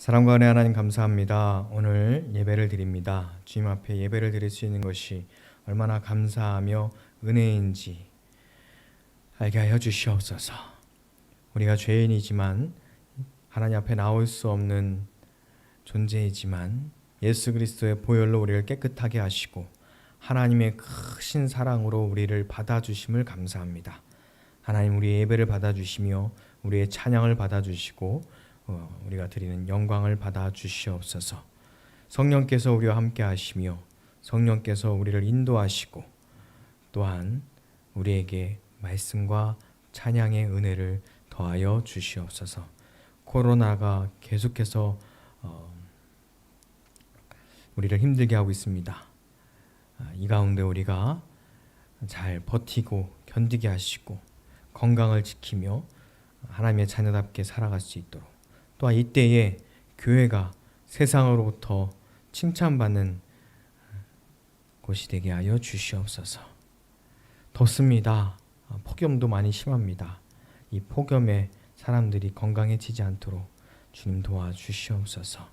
사랑과 은혜 하나님 감사합니다. 오늘 예배를 드립니다. 주님 앞에 예배를 드릴 수 있는 것이 얼마나 감사하며 은혜인지 알게 하여 주시옵소서. 우리가 죄인이지만 하나님 앞에 나올 수 없는 존재이지만 예수 그리스도의 보혈로 우리를 깨끗하게 하시고 하나님의 크신 사랑으로 우리를 받아주심을 감사합니다. 하나님 우리의 예배를 받아주시며 우리의 찬양을 받아주시고 우리가 드리는 영광을 받아 주시옵소서. 성령께서 우리와 함께 하시며 성령께서 우리를 인도하시고 또한 우리에게 말씀과 찬양의 은혜를 더하여 주시옵소서. 코로나가 계속해서 우리를 힘들게 하고 있습니다. 이 가운데 우리가 잘 버티고 견디게 하시고 건강을 지키며 하나님의 자녀답게 살아갈 수 있도록, 또한 이때에 교회가 세상으로부터 칭찬받는 곳이 되게 하여 주시옵소서. 덥습니다. 폭염도 많이 심합니다. 이 폭염에 사람들이 건강해지지 않도록 주님 도와주시옵소서.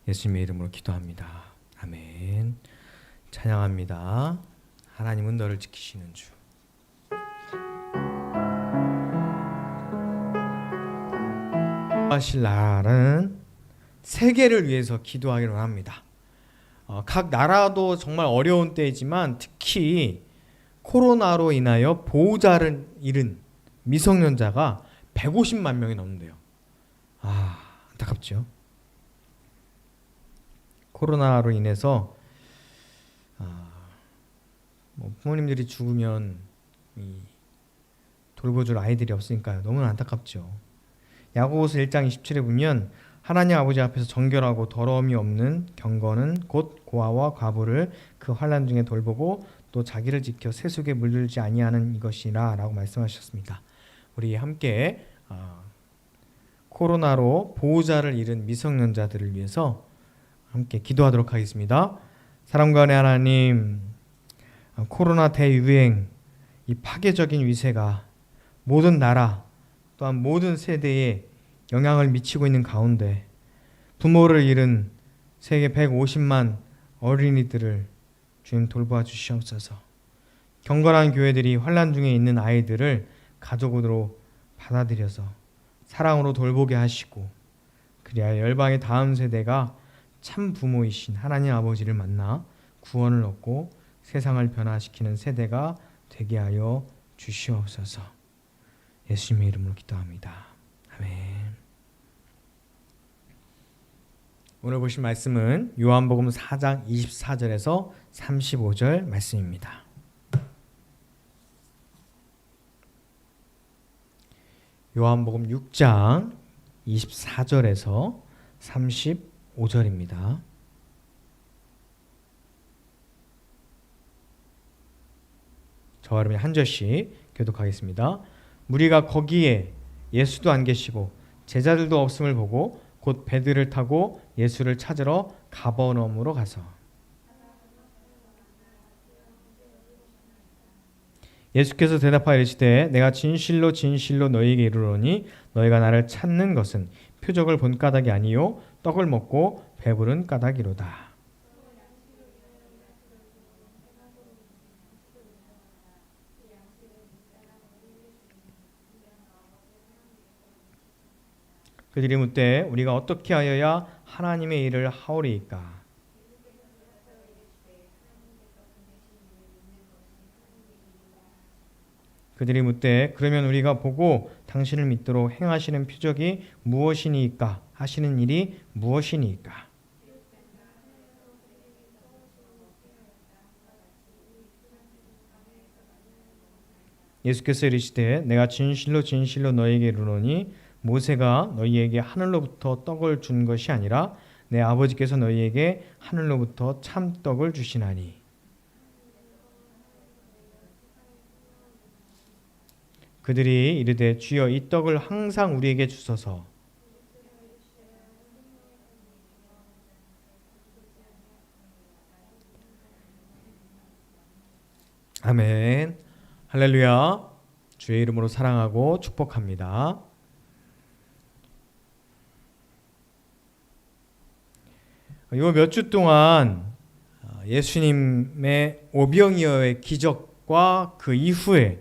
예수님의 이름으로 기도합니다. 아멘. 찬양합니다. 하나님은 너를 지키시는 주. 하실 나라는 세계를 위해서 기도하기를 원합니다. 각 나라도 정말 어려운 때이지만 특히 코로나로 인하여 보호자를 잃은 미성년자가 150만 명이 넘는데요. 안타깝죠. 코로나로 인해서 부모님들이 죽으면 돌보줄 아이들이 없으니까요. 너무나 안타깝죠. 야고보서 1장 27에 보면 하나님 아버지 앞에서 정결하고 더러움이 없는 경건은 곧 고아와 과부를 그 환난 중에 돌보고 또 자기를 지켜 세속에 물들지 아니하는 이것이라 라고 말씀하셨습니다. 우리 함께 코로나로 보호자를 잃은 미성년자들을 위해서 함께 기도하도록 하겠습니다. 사랑과 은혜 하나님, 코로나 대유행, 이 파괴적인 위세가 모든 나라 또한 모든 세대에 영향을 미치고 있는 가운데 부모를 잃은 세계 150만 어린이들을 주님 돌보아 주시옵소서. 경건한 교회들이 환난 중에 있는 아이들을 가족으로 받아들여서 사랑으로 돌보게 하시고, 그리하여 열방의 다음 세대가 참 부모이신 하나님 아버지를 만나 구원을 얻고 세상을 변화시키는 세대가 되게 하여 주시옵소서. 예수님의 이름으로 기도합니다. 아멘. 오늘 보신 말씀은 요한복음 4장 24절에서 35절 말씀입니다. 요한복음 6장 24절에서 35절입니다. 저와 여러분이 한 절씩 교독하겠습니다. 무리가 거기에 예수도 안 계시고 제자들도 없음을 보고 곧 배들을 타고 예수를 찾으러 가버나움으로 가서 예수께서 대답하여 이르시되 내가 진실로 진실로 너희에게 이르노니 너희가 나를 찾는 것은 표적을 본 까닭이 아니요 떡을 먹고 배부른 까닭이로다. 그들이 묻되 우리가 어떻게 하여야 하나님의 일을 하오리이까? 그들이 묻되 그러면 우리가 보고 당신을 믿도록 행하시는 표적이 무엇이니까? 하시는 일이 무엇이니까? 예수께서 이르시되 내가 진실로 진실로 너희에게 이르노니 모세가 너희에게 하늘로부터 떡을 준 것이 아니라 내 아버지께서 너희에게 하늘로부터 참떡을 주시나니. 그들이 이르되 주여 이 떡을 항상 우리에게 주소서. 아멘. 할렐루야. 주의 이름으로 사랑하고 축복합니다. 요 몇 주 동안 예수님의 오병이어의 기적과 그 이후에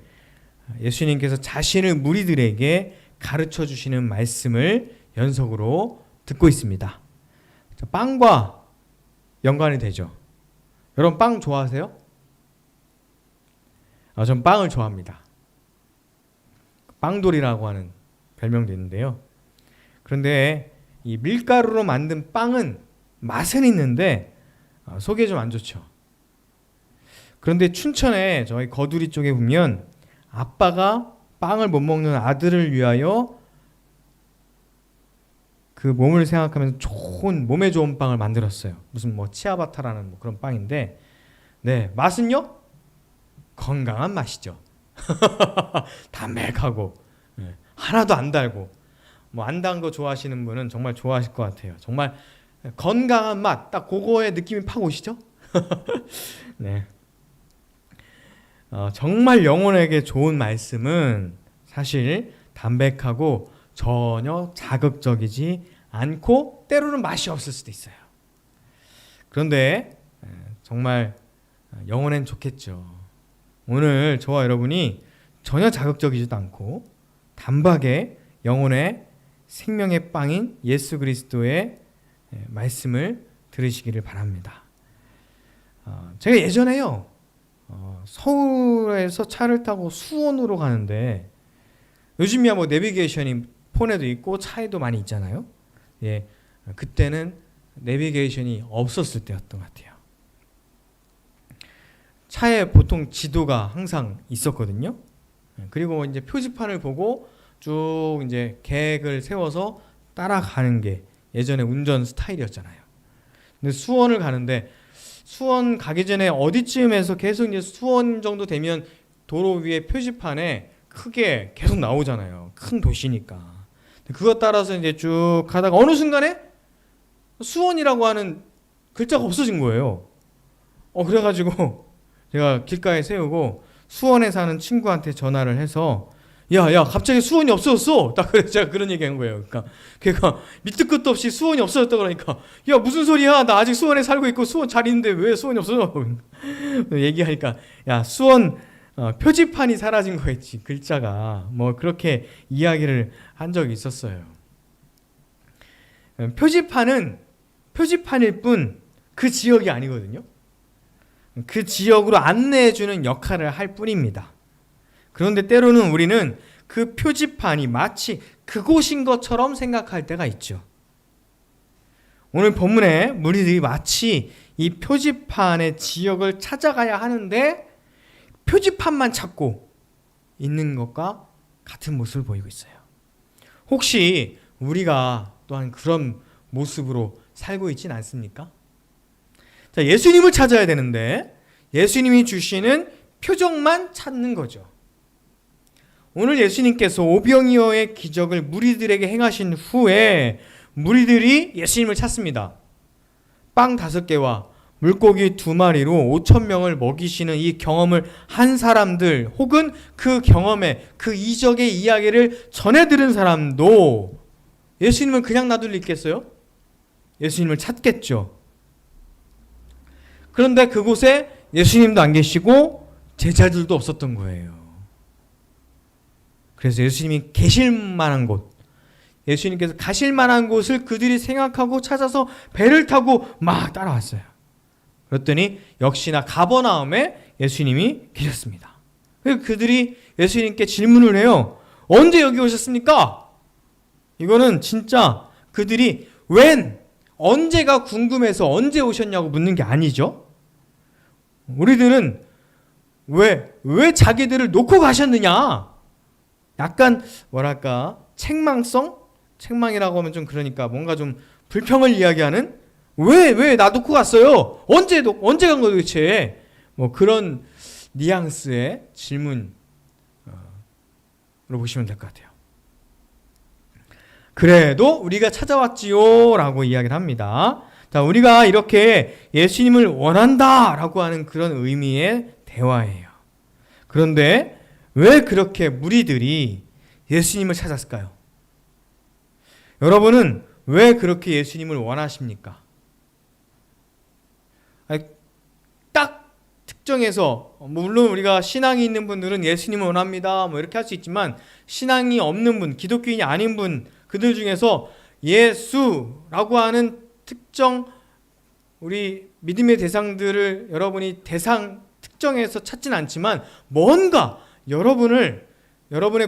예수님께서 자신을 무리들에게 가르쳐 주시는 말씀을 연속으로 듣고 있습니다. 빵과 연관이 되죠. 여러분 빵 좋아하세요? 전 빵을 좋아합니다. 빵돌이라고 하는 별명도 있는데요. 그런데 이 밀가루로 만든 빵은 맛은 있는데 속이 좀 안 좋죠. 그런데 춘천에 저희 거두리 쪽에 보면 아빠가 빵을 못 먹는 아들을 위하여 그 몸을 생각하면서 몸에 좋은 빵을 만들었어요. 무슨 치아바타라는 그런 빵인데, 네, 맛은요? 건강한 맛이죠. 담백하고, 네, 하나도 안 달고, 안 단 거 좋아하시는 분은 정말 좋아하실 것 같아요. 정말 건강한 맛, 딱 그거의 느낌이 팍 오시죠? 네. 정말 영혼에게 좋은 말씀은 사실 담백하고 전혀 자극적이지 않고 때로는 맛이 없을 수도 있어요. 그런데 정말 영혼엔 좋겠죠. 오늘 저와 여러분이 전혀 자극적이지도 않고 단박에 영혼의 생명의 빵인 예수 그리스도의 말씀을 들으시기를 바랍니다. 제가 예전에요, 서울에서 차를 타고 수원으로 가는데, 요즘이야 내비게이션이 폰에도 있고 차에도 많이 있잖아요. 예, 그때는 내비게이션이 없었을 때였던 것 같아요. 차에 보통 지도가 항상 있었거든요. 그리고 이제 표지판을 보고 쭉 이제 계획을 세워서 따라가는 게 예전에 운전 스타일이었잖아요. 근데 수원을 가는데, 수원 가기 전에 어디쯤에서 계속 이제 수원 정도 되면 도로 위에 표지판에 크게 계속 나오잖아요. 큰 도시니까. 그것 따라서 이제 쭉 가다가 어느 순간에 수원이라고 하는 글자가 없어진 거예요. 그래가지고 제가 길가에 세우고 수원에 사는 친구한테 전화를 해서, 야, 갑자기 수원이 없어졌어. 딱 그래서 제가 그런 얘기 한 거예요. 그러니까 걔가 밑도 끝도 없이 수원이 없어졌다 그러니까, 야, 무슨 소리야? 나 아직 수원에 살고 있고 수원 잘 있는데 왜 수원이 없어져? 얘기하니까, 야, 수원 표지판이 사라진 거였지. 글자가. 그렇게 이야기를 한 적이 있었어요. 표지판은 표지판일 뿐 그 지역이 아니거든요. 그 지역으로 안내해주는 역할을 할 뿐입니다. 그런데 때로는 우리는 그 표지판이 마치 그곳인 것처럼 생각할 때가 있죠. 오늘 본문에 무리들이 마치 이 표지판의 지역을 찾아가야 하는데 표지판만 찾고 있는 것과 같은 모습을 보이고 있어요. 혹시 우리가 또한 그런 모습으로 살고 있진 않습니까? 자, 예수님을 찾아야 되는데 예수님이 주시는 표적만 찾는 거죠. 오늘 예수님께서 오병이어의 기적을 무리들에게 행하신 후에 무리들이 예수님을 찾습니다. 빵 5개와 물고기 2마리로 5,000명을 먹이시는 이 경험을 한 사람들, 혹은 그 경험에 그 이적의 이야기를 전해 들은 사람도 예수님을 그냥 놔둘 리 있겠어요? 예수님을 찾겠죠. 그런데 그곳에 예수님도 안 계시고 제자들도 없었던 거예요. 그래서 예수님이 계실 만한 곳, 예수님께서 가실 만한 곳을 그들이 생각하고 찾아서 배를 타고 막 따라왔어요. 그랬더니 역시나 가버나움에 예수님이 계셨습니다. 그래서 그들이 예수님께 질문을 해요. 언제 여기 오셨습니까? 이거는 진짜 그들이 언제가 궁금해서 언제 오셨냐고 묻는 게 아니죠. 우리들은 왜 자기들을 놓고 가셨느냐? 약간 책망이라고 하면 좀 그러니까 뭔가 좀 불평을 이야기하는, 왜 나 놓고 갔어요? 언제 간 거예요 도대체? 그런 뉘앙스의 질문으로 보시면 될 것 같아요. 그래도 우리가 찾아왔지요 라고 이야기를 합니다. 자, 우리가 이렇게 예수님을 원한다 라고 하는 그런 의미의 대화예요. 그런데 왜 그렇게 무리들이 예수님을 찾았을까요? 여러분은 왜 그렇게 예수님을 원하십니까? 딱 특정해서, 물론 우리가 신앙이 있는 분들은 예수님을 원합니다 뭐 이렇게 할 수 있지만, 신앙이 없는 분, 기독교인이 아닌 분, 그들 중에서 예수라고 하는 특정 우리 믿음의 대상들을 여러분이 특정해서 찾진 않지만, 뭔가 여러분의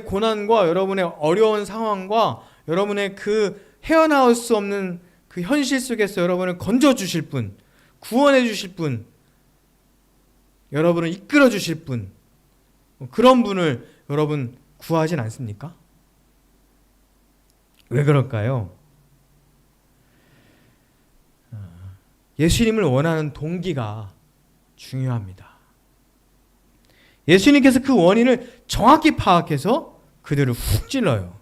고난과 여러분의 어려운 상황과 여러분의 그 헤어나올 수 없는 그 현실 속에서 여러분을 건져주실 분, 구원해 주실 분, 여러분을 이끌어 주실 분, 그런 분을 여러분 구하진 않습니까? 왜 그럴까요? 예수님을 원하는 동기가 중요합니다. 예수님께서 그 원인을 정확히 파악해서 그들을 훅 찔러요.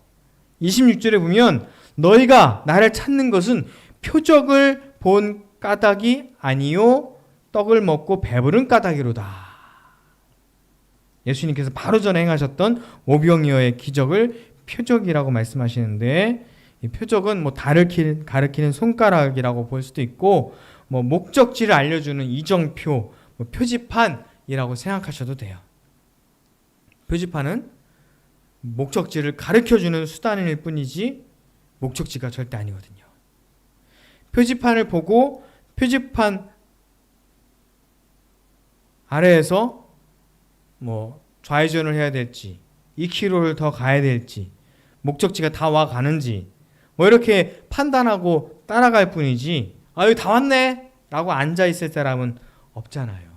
26절에 보면 너희가 나를 찾는 것은 표적을 본 까닭이 아니요 떡을 먹고 배부른 까닭이로다. 예수님께서 바로 전에 행하셨던 오병이어의 기적을 표적이라고 말씀하시는데, 이 표적은 뭐 달을 가리키는 손가락이라고 볼 수도 있고, 뭐 목적지를 알려주는 이정표, 뭐 표지판이라고 생각하셔도 돼요. 표지판은 목적지를 가르쳐주는 수단일 뿐이지 목적지가 절대 아니거든요. 표지판을 보고 표지판 아래에서 뭐 좌회전을 해야 될지, 2km를 더 가야 될지, 목적지가 다 와 가는지 뭐 이렇게 판단하고 따라갈 뿐이지, 여기 다 왔네 라고 앉아있을 사람은 없잖아요.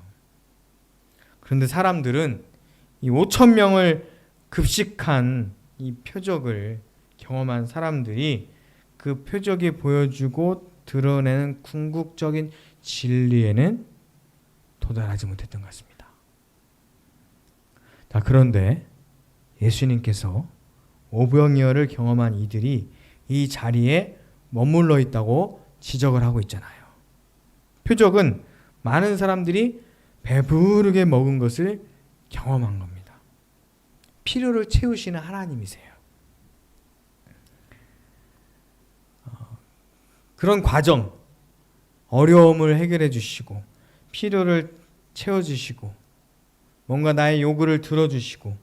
그런데 사람들은 이 5,000명을 급식한 이 표적을 경험한 사람들이 그 표적이 보여주고 드러내는 궁극적인 진리에는 도달하지 못했던 것 같습니다. 자, 그런데 예수님께서 오병이어를 경험한 이들이 이 자리에 머물러 있다고 지적을 하고 있잖아요. 표적은 많은 사람들이 배부르게 먹은 것을 경험한 겁니다. 필요를 채우시는 하나님이세요. 그런 과정, 어려움을 해결해 주시고 필요를 채워주시고 뭔가 나의 요구를 들어주시고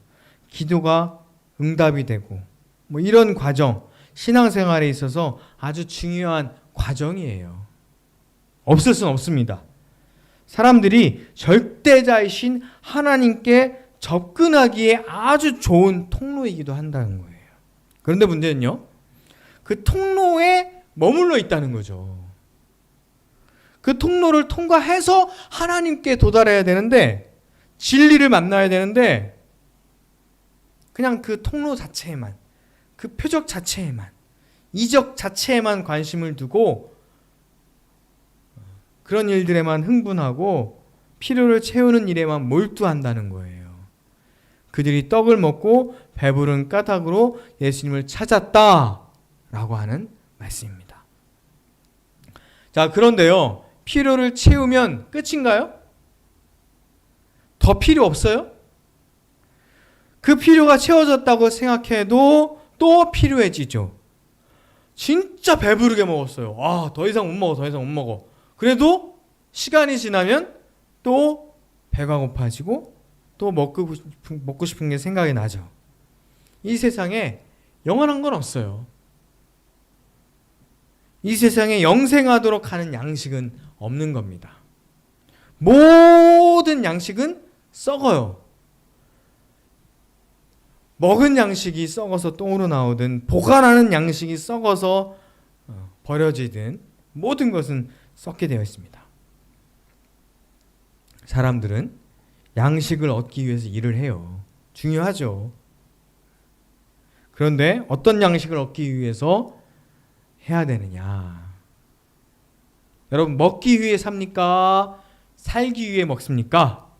기도가 응답이 되고 뭐 이런 과정, 신앙생활에 있어서 아주 중요한 과정이에요. 없을 수는 없습니다. 사람들이 절대자이신 하나님께 접근하기에 아주 좋은 통로이기도 한다는 거예요. 그런데 문제는요, 그 통로에 머물러 있다는 거죠. 그 통로를 통과해서 하나님께 도달해야 되는데, 진리를 만나야 되는데, 그냥 그 통로 자체에만, 그 표적 자체에만, 이적 자체에만 관심을 두고 그런 일들에만 흥분하고 필요를 채우는 일에만 몰두한다는 거예요. 그들이 떡을 먹고 배부른 까닭으로 예수님을 찾았다라고 하는 말씀입니다. 자, 그런데요, 필요를 채우면 끝인가요? 더 필요 없어요? 그 필요가 채워졌다고 생각해도 또 필요해지죠. 진짜 배부르게 먹었어요. 더 이상 못 먹어, 더 이상 못 먹어. 그래도 시간이 지나면 또 배가 고파지고 또 먹고 싶은 게 생각이 나죠. 이 세상에 영원한 건 없어요. 이 세상에 영생하도록 하는 양식은 없는 겁니다. 모든 양식은 썩어요. 먹은 양식이 썩어서 똥으로 나오든 보관하는 양식이 썩어서 버려지든 모든 것은 썩게 되어 있습니다. 사람들은 양식을 얻기 위해서 일을 해요. 중요하죠. 그런데 어떤 양식을 얻기 위해서 해야 되느냐? 여러분, 먹기 위해 삽니까? 살기 위해 먹습니까?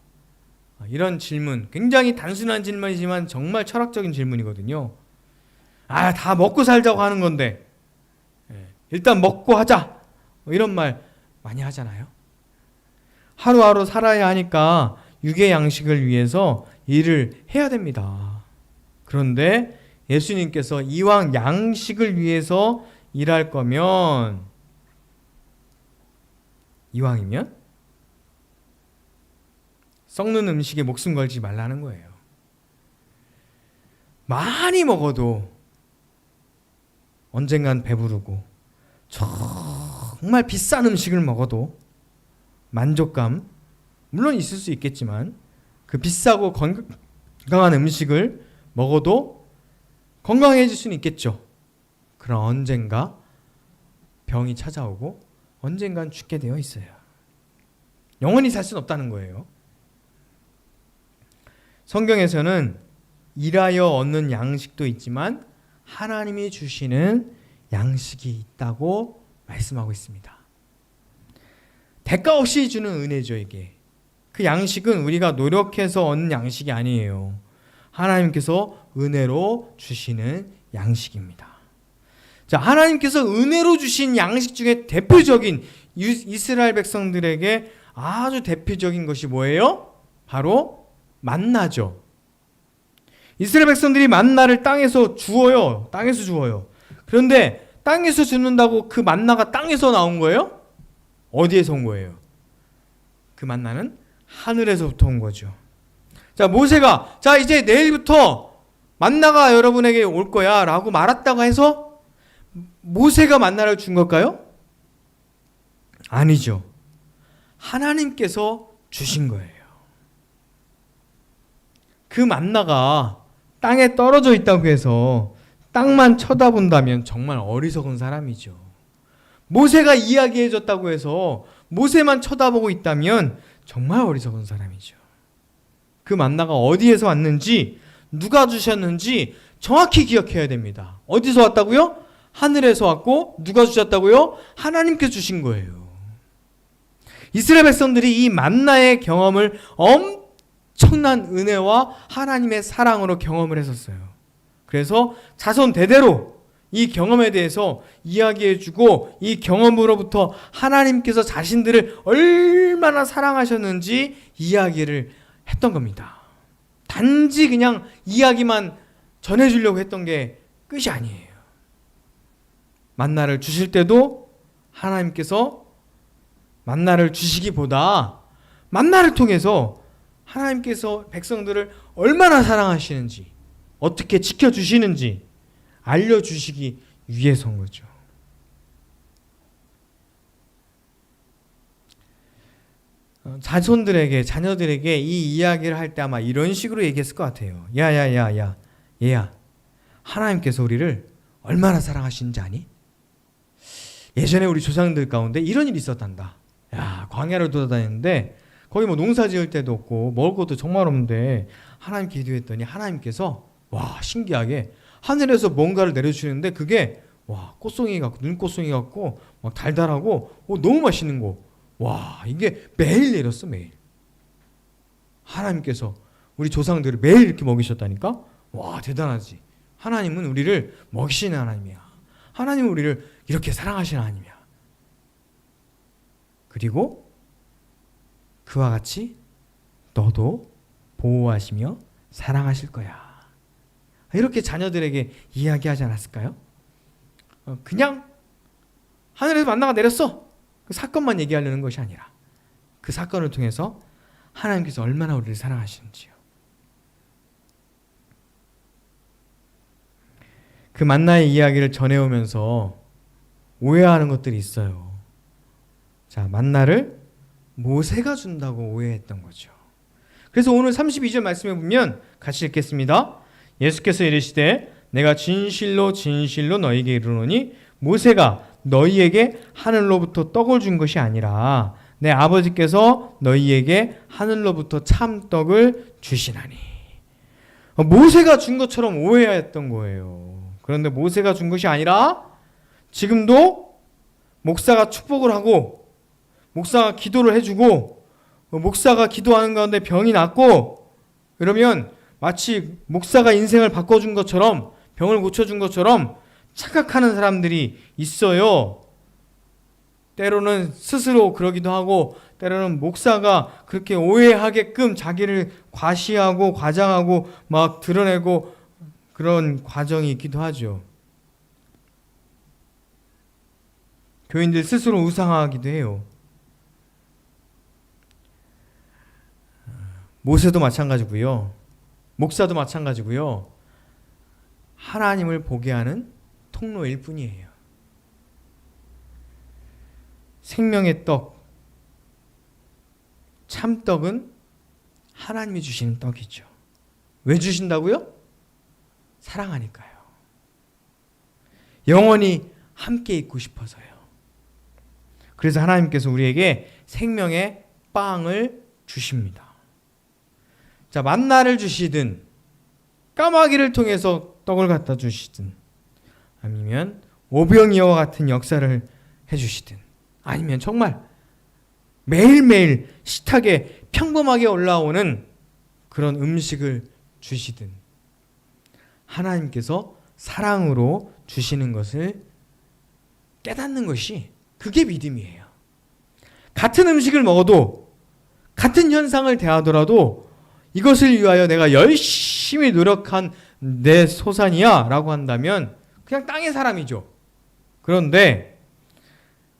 이런 질문, 굉장히 단순한 질문이지만 정말 철학적인 질문이거든요. 다 먹고 살자고 하는 건데 일단 먹고 하자, 이런 말 많이 하잖아요. 하루하루 살아야 하니까 육의 양식을 위해서 일을 해야 됩니다. 그런데 예수님께서 이왕 양식을 위해서 일할 거면, 이왕이면 썩는 음식에 목숨 걸지 말라는 거예요. 많이 먹어도 언젠간 배부르고 정말 비싼 음식을 먹어도 만족감 물론 있을 수 있겠지만 그 비싸고 건강한 음식을 먹어도 건강해질 수는 있겠죠. 그러나 언젠가 병이 찾아오고 언젠간 죽게 되어 있어요. 영원히 살 수는 없다는 거예요. 성경에서는 일하여 얻는 양식도 있지만 하나님이 주시는 양식이 있다고 말씀하고 있습니다. 대가 없이 주는 은혜죠, 이게. 그 양식은 우리가 노력해서 얻는 양식이 아니에요. 하나님께서 은혜로 주시는 양식입니다. 자, 하나님께서 은혜로 주신 양식 중에 대표적인 이스라엘 백성들에게 아주 대표적인 것이 뭐예요? 바로 만나죠. 이스라엘 백성들이 만나를 땅에서 주어요. 땅에서 주어요. 그런데 땅에서 주는다고 그 만나가 땅에서 나온 거예요? 어디에서 온 거예요? 그 만나는 하늘에서부터 온 거죠. 자, 모세가 자 이제 내일부터 만나가 여러분에게 올 거야 라고 말했다고 해서 모세가 만나를 준 걸까요? 아니죠. 하나님께서 주신 거예요. 그 만나가 땅에 떨어져 있다고 해서 땅만 쳐다본다면 정말 어리석은 사람이죠. 모세가 이야기해 줬다고 해서 모세만 쳐다보고 있다면 정말 어리석은 사람이죠. 그 만나가 어디에서 왔는지 누가 주셨는지 정확히 기억해야 됩니다. 어디서 왔다고요? 하늘에서 왔고 누가 주셨다고요? 하나님께 주신 거예요. 이스라엘 백성들이 이 만나의 경험을 엄청난 은혜와 하나님의 사랑으로 경험을 했었어요. 그래서 자손 대대로 이 경험에 대해서 이야기해주고 이 경험으로부터 하나님께서 자신들을 얼마나 사랑하셨는지 이야기를 했던 겁니다. 단지 그냥 이야기만 전해주려고 했던 게 끝이 아니에요. 만나를 주실 때도 하나님께서 만나를 주시기보다 만나를 통해서 하나님께서 백성들을 얼마나 사랑하시는지 어떻게 지켜주시는지 알려주시기 위해서인 거죠. 자손들에게 자녀들에게 이 이야기를 할 때 아마 이런 식으로 얘기했을 것 같아요. 야야야야 얘야 하나님께서 우리를 얼마나 사랑하시는지 아니? 예전에 우리 조상들 가운데 이런 일이 있었단다. 야 광야를 돌아다녔는데 거기 뭐 농사 지을 데도 없고 먹을 것도 정말 없는데 하나님 기도했더니 하나님께서 와 신기하게 하늘에서 뭔가를 내려주시는데 그게 와 꽃송이 같고 눈꽃송이 같고 막 달달하고 너무 맛있는 거. 와 이게 매일 내렸어 매일. 하나님께서 우리 조상들을 매일 이렇게 먹이셨다니까. 와 대단하지. 하나님은 우리를 먹이시는 하나님이야. 하나님은 우리를 이렇게 사랑하시는 하나님이야. 그리고 그와 같이 너도 보호하시며 사랑하실 거야. 이렇게 자녀들에게 이야기하지 않았을까요? 그냥 하늘에서 만나가 내렸어. 그 사건만 얘기하려는 것이 아니라 그 사건을 통해서 하나님께서 얼마나 우리를 사랑하시는지요. 그 만나의 이야기를 전해오면서 오해하는 것들이 있어요. 자, 만나를 모세가 준다고 오해했던 거죠. 그래서 오늘 32절 말씀에 보면 같이 읽겠습니다. 예수께서 이르시되 내가 진실로 진실로 너희에게 이르노니 모세가 너희에게 하늘로부터 떡을 준 것이 아니라 내 아버지께서 너희에게 하늘로부터 참떡을 주시나니. 모세가 준 것처럼 오해했던 거예요. 그런데 모세가 준 것이 아니라 지금도 목사가 축복을 하고 목사가 기도를 해주고 목사가 기도하는 가운데 병이 낫고 그러면 마치 목사가 인생을 바꿔준 것처럼 병을 고쳐준 것처럼 착각하는 사람들이 있어요. 때로는 스스로 그러기도 하고 때로는 목사가 그렇게 오해하게끔 자기를 과시하고 과장하고 막 드러내고 그런 과정이 있기도 하죠. 교인들 스스로 우상화하기도 해요. 모세도 마찬가지고요. 목사도 마찬가지고요. 하나님을 보게 하는 통로일 뿐이에요. 생명의 떡, 참떡은 하나님이 주시는 떡이죠. 왜 주신다고요? 사랑하니까요. 영원히 함께 있고 싶어서요. 그래서 하나님께서 우리에게 생명의 빵을 주십니다. 자, 만나를 주시든 까마귀를 통해서 떡을 갖다 주시든 아니면 오병이어와 같은 역사를 해주시든 아니면 정말 매일매일 식탁에 평범하게 올라오는 그런 음식을 주시든 하나님께서 사랑으로 주시는 것을 깨닫는 것이 그게 믿음이에요. 같은 음식을 먹어도 같은 현상을 대하더라도 이것을 위하여 내가 열심히 노력한 내 소산이야 라고 한다면 그냥 땅의 사람이죠. 그런데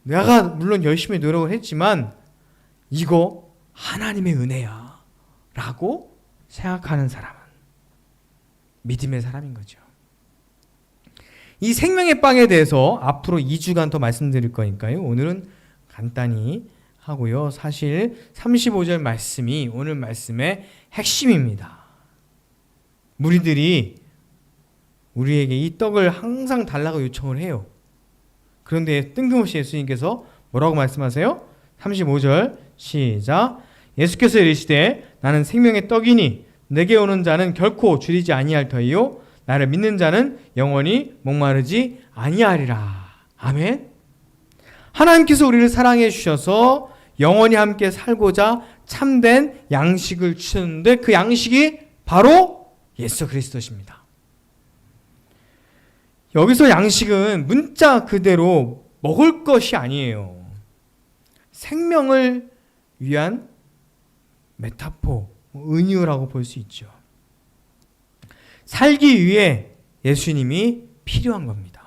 내가 물론 열심히 노력을 했지만 이거 하나님의 은혜야 라고 생각하는 사람은 믿음의 사람인 거죠. 이 생명의 빵에 대해서 앞으로 2주간 더 말씀드릴 거니까요. 오늘은 간단히 하고요. 사실 35절 말씀이 오늘 말씀의 핵심입니다. 무리들이 우리에게 이 떡을 항상 달라고 요청을 해요. 그런데 뜬금없이 예수님께서 뭐라고 말씀하세요? 35절 시작. 예수께서 이르시되 나는 생명의 떡이니 내게 오는 자는 결코 줄이지 아니할 터이요 나를 믿는 자는 영원히 목마르지 아니하리라. 아멘. 하나님께서 우리를 사랑해 주셔서 영원히 함께 살고자 참된 양식을 주셨는데 그 양식이 바로 예수 그리스도십니다. 여기서 양식은 문자 그대로 먹을 것이 아니에요. 생명을 위한 메타포, 은유라고 볼 수 있죠. 살기 위해 예수님이 필요한 겁니다.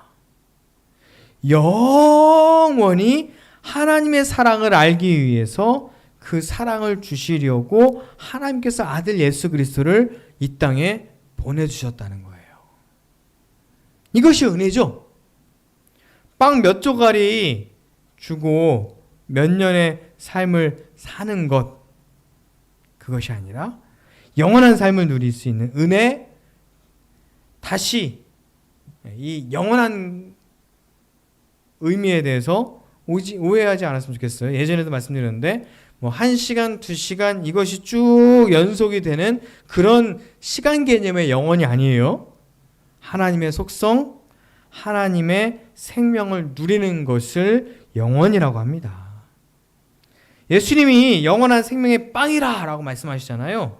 영원히 하나님의 사랑을 알기 위해서 그 사랑을 주시려고 하나님께서 아들 예수 그리스도를 이 땅에 보내주셨다는 거예요. 이것이 은혜죠. 빵 몇 조각이 주고 몇 년의 삶을 사는 것, 그것이 아니라 영원한 삶을 누릴 수 있는 은혜, 다시 이 영원한 의미에 대해서 오해하지 않았으면 좋겠어요. 예전에도 말씀드렸는데 1시간, 2시간 이것이 쭉 연속이 되는 그런 시간 개념의 영원이 아니에요. 하나님의 속성, 하나님의 생명을 누리는 것을 영원이라고 합니다. 예수님이 영원한 생명의 빵이라 라고 말씀하시잖아요.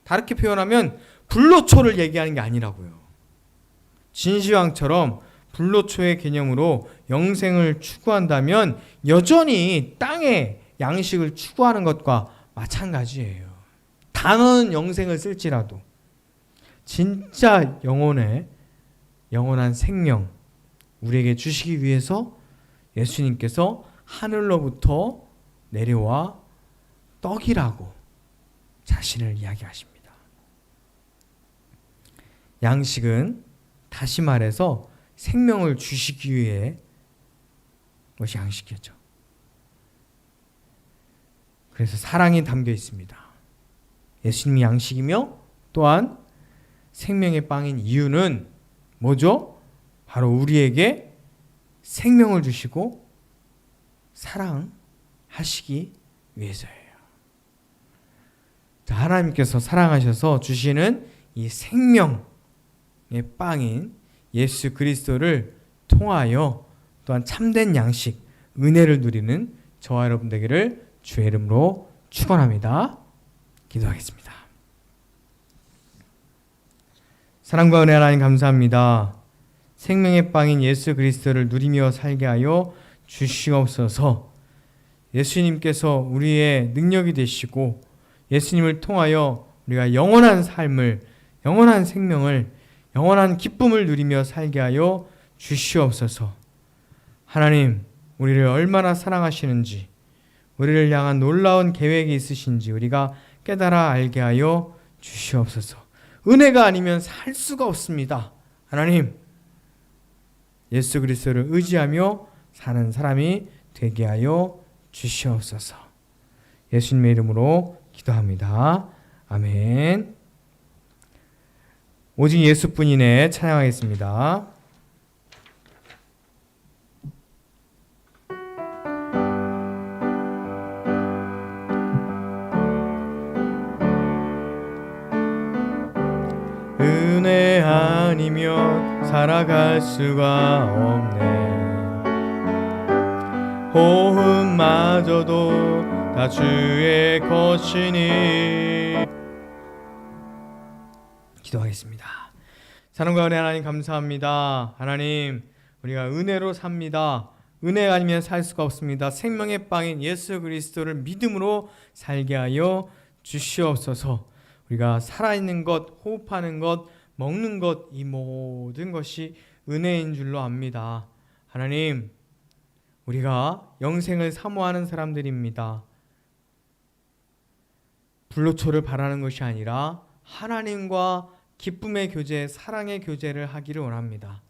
다르게 표현하면 불로초를 얘기하는 게 아니라고요. 진시황처럼 불로초의 개념으로 영생을 추구한다면 여전히 땅의 양식을 추구하는 것과 마찬가지예요. 단어는 영생을 쓸지라도 진짜 영원한 생명 우리에게 주시기 위해서 예수님께서 하늘로부터 내려와 떡이라고 자신을 이야기하십니다. 양식은 다시 말해서 생명을 주시기 위해 것이 양식이었죠. 그래서 사랑이 담겨 있습니다. 예수님이 양식이며 또한 생명의 빵인 이유는 뭐죠? 바로 우리에게 생명을 주시고 사랑하시기 위해서예요. 자, 하나님께서 사랑하셔서 주시는 이 생명의 빵인 예수 그리스도를 통하여 또한 참된 양식, 은혜를 누리는 저와 여러분 되기를 주의 이름으로 축원합니다. 기도하겠습니다. 사랑과 은혜 하나님 감사합니다. 생명의 빵인 예수 그리스도를 누리며 살게 하여 주시옵소서. 예수님께서 우리의 능력이 되시고 예수님을 통하여 우리가 영원한 삶을, 영원한 생명을, 영원한 기쁨을 누리며 살게 하여 주시옵소서. 하나님, 우리를 얼마나 사랑하시는지, 우리를 향한 놀라운 계획이 있으신지 우리가 깨달아 알게 하여 주시옵소서. 은혜가 아니면 살 수가 없습니다. 하나님, 예수 그리스도를 의지하며 사는 사람이 되게 하여 주시옵소서. 예수님의 이름으로 기도합니다. 아멘. 오직 예수뿐이네. 찬양하겠습니다. 은혜 아니면 살아갈 수가 없네. 호흡마저도 다 주의 것이니. 기도하겠습니다. 사랑과 은혜 하나님 감사합니다. 하나님, 우리가 은혜로 삽니다. 은혜가 아니면 살 수가 없습니다. 생명의 빵인 예수 그리스도를 믿음으로 살게 하여 주시옵소서. 우리가 살아있는 것, 호흡하는 것, 먹는 것, 이 모든 것이 은혜인 줄로 압니다. 하나님, 우리가 영생을 사모하는 사람들입니다. 불로초를 바라는 것이 아니라 하나님과 기쁨의 교제, 사랑의 교제를 하기를 원합니다.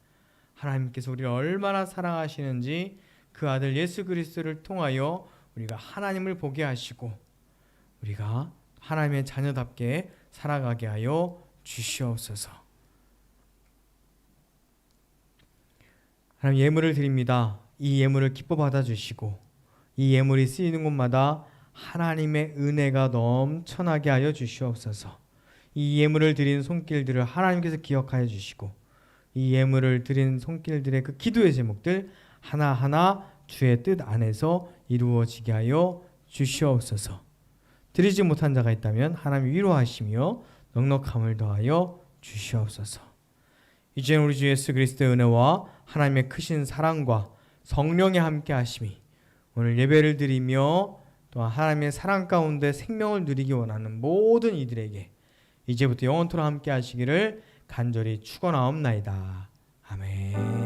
하나님께서 우리를 얼마나 사랑하시는지 그 아들 예수 그리스도를 통하여 우리가 하나님을 보게 하시고 우리가 하나님의 자녀답게 살아가게 하여 주시옵소서. 하나님, 예물을 드립니다. 이 예물을 기뻐 받아주시고 이 예물이 쓰이는 곳마다 하나님의 은혜가 넘쳐나게 하여 주시옵소서. 이 예물을 드린 손길들을 하나님께서 기억하여 주시고 이 예물을 드린 손길들의 그 기도의 제목들 하나하나 주의 뜻 안에서 이루어지게 하여 주시옵소서. 드리지 못한 자가 있다면 하나님 위로하시며 넉넉함을 더하여 주시옵소서. 이제는 우리 주 예수 그리스도의 은혜와 하나님의 크신 사랑과 성령의 함께 하심이 오늘 예배를 드리며 또한 하나님의 사랑 가운데 생명을 누리기 원하는 모든 이들에게 이제부터 영원토록 함께 하시기를 간절히 축원하옵나이다. 아멘.